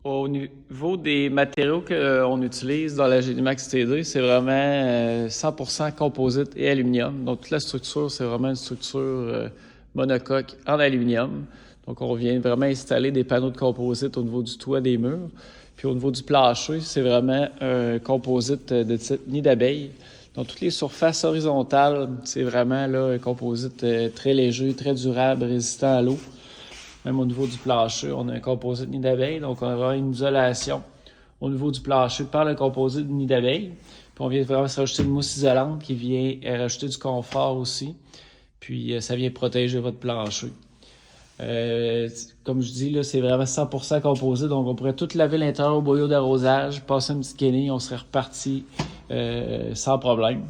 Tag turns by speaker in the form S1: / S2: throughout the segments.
S1: Au niveau des matériaux qu'on utilise dans la Génimax TD, c'est vraiment 100% composite et aluminium. Donc, toute la structure, c'est vraiment une structure monocoque en aluminium. Donc, on vient vraiment installer des panneaux de composite au niveau du toit des murs. Puis, au niveau du plancher, c'est vraiment un composite de type nid d'abeille. Donc, toutes les surfaces horizontales, c'est vraiment là, un composite très léger, très durable, résistant à l'eau. Même au niveau du plancher, on a un composite nid d'abeille, donc on aura une isolation au niveau du plancher par le composite nid d'abeille. Puis on vient vraiment se rajouter une mousse isolante qui vient rajouter du confort aussi. Puis ça vient protéger votre plancher. Comme je dis, là, c'est vraiment 100% composite, donc on pourrait tout laver l'intérieur au boyau d'arrosage, passer une petite guenille, on serait reparti sans problème.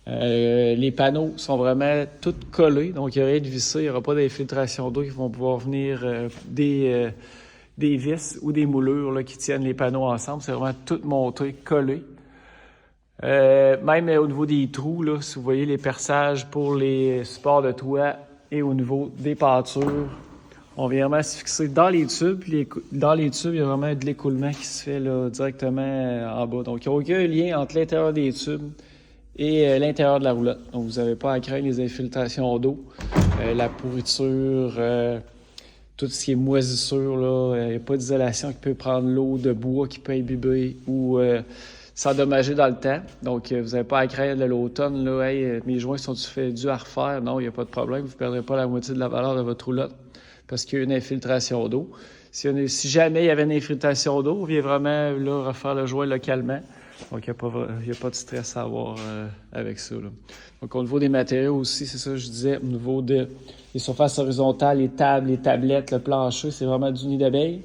S1: Les panneaux sont vraiment tous collés, donc il n'y a rien de vissé, il n'y aura pas d'infiltration d'eau qui vont pouvoir venir des vis ou des moulures là, qui tiennent les panneaux ensemble. C'est vraiment tout monté, collé. Même au niveau des trous, là, si vous voyez les perçages pour les supports de toit et au niveau des pâtures, on vient vraiment se fixer dans les tubes. Dans les tubes, il y a vraiment de l'écoulement qui se fait là, directement en bas. Donc, il n'y a aucun lien entre l'intérieur des tubes et l'intérieur de la roulotte. Donc, vous n'avez pas à craindre les infiltrations d'eau, la pourriture, tout ce qui est moisissure. Il n'y a pas d'isolation qui peut prendre l'eau de bois qui peut imbiber ou s'endommager dans le temps. Donc, vous n'avez pas à craindre l'automne. Là, hey, mes joints sont-ils dus à refaire? Non, il n'y a pas de problème. Vous ne perdrez pas la moitié de la valeur de votre roulotte parce qu'il y a une infiltration d'eau. Si jamais il y avait une infiltration d'eau, on vient vraiment là, refaire le joint localement. Donc, il n'y a pas de stress à avoir avec ça. Là. Donc, au niveau des matériaux aussi, c'est ça que je disais, au niveau des surfaces horizontales, les tables, les tablettes, le plancher, c'est vraiment du nid d'abeille.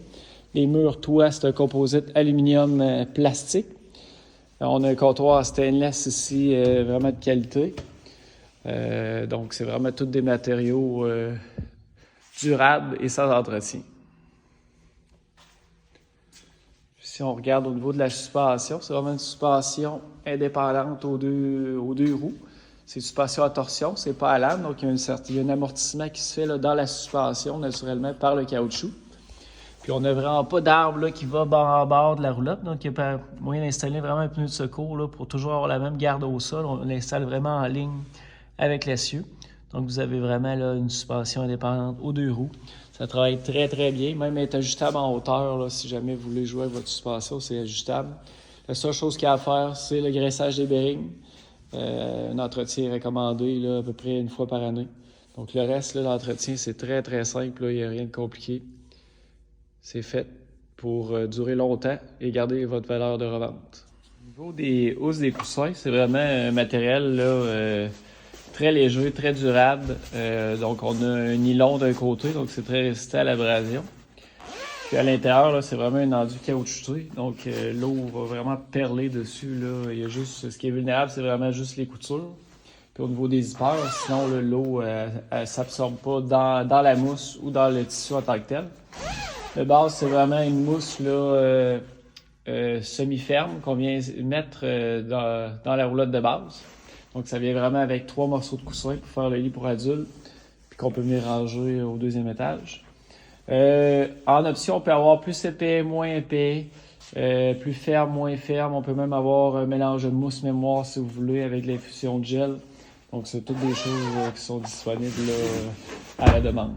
S1: Les murs, toit, c'est un composite aluminium plastique. On a un comptoir stainless ici, vraiment de qualité. Donc, c'est vraiment tous des matériaux durables et sans entretien. Si on regarde au niveau de la suspension, c'est vraiment une suspension indépendante aux deux roues. C'est une suspension à torsion, c'est pas à lame, donc il y a un amortissement qui se fait là, dans la suspension, naturellement, par le caoutchouc. Puis on n'a vraiment pas d'arbre qui va en bord de la roulotte, donc il y a moyen d'installer vraiment un pneu de secours là, pour toujours avoir la même garde au sol. On l'installe vraiment en ligne avec l'essieu. Donc vous avez vraiment là, une suspension indépendante aux deux roues. Ça travaille très, très bien. Même est ajustable en hauteur. Là, si jamais vous voulez jouer avec votre suspension, c'est ajustable. La seule chose qu'il y a à faire, c'est le graissage des bearings. Un entretien recommandé là, à peu près une fois par année. Donc le reste, là, l'entretien, c'est très, très simple. Là, il n'y a rien de compliqué. C'est fait pour durer longtemps et garder votre valeur de revente. Au niveau des housses des coussins, c'est vraiment un matériel là, très léger, très durable. Donc, on a un nylon d'un côté, donc c'est très résistant à l'abrasion. Puis à l'intérieur, là, c'est vraiment un enduit caoutchouté. Donc, l'eau va vraiment perler dessus. Là. Il y a juste, ce qui est vulnérable, c'est vraiment juste les coutures. Puis au niveau des zippers, sinon, là, l'eau ne s'absorbe pas dans la mousse ou dans le tissu en tant que tel. Le base, c'est vraiment une mousse là, semi-ferme qu'on vient mettre dans la roulotte de base. Donc, ça vient vraiment avec 3 morceaux de coussin pour faire le lit pour adultes, puis qu'on peut venir ranger au 2e étage. En option, on peut avoir plus épais, moins épais, plus ferme, moins ferme. On peut même avoir un mélange de mousse mémoire si vous voulez avec l'infusion de gel. Donc, c'est toutes des choses qui sont disponibles là, à la demande.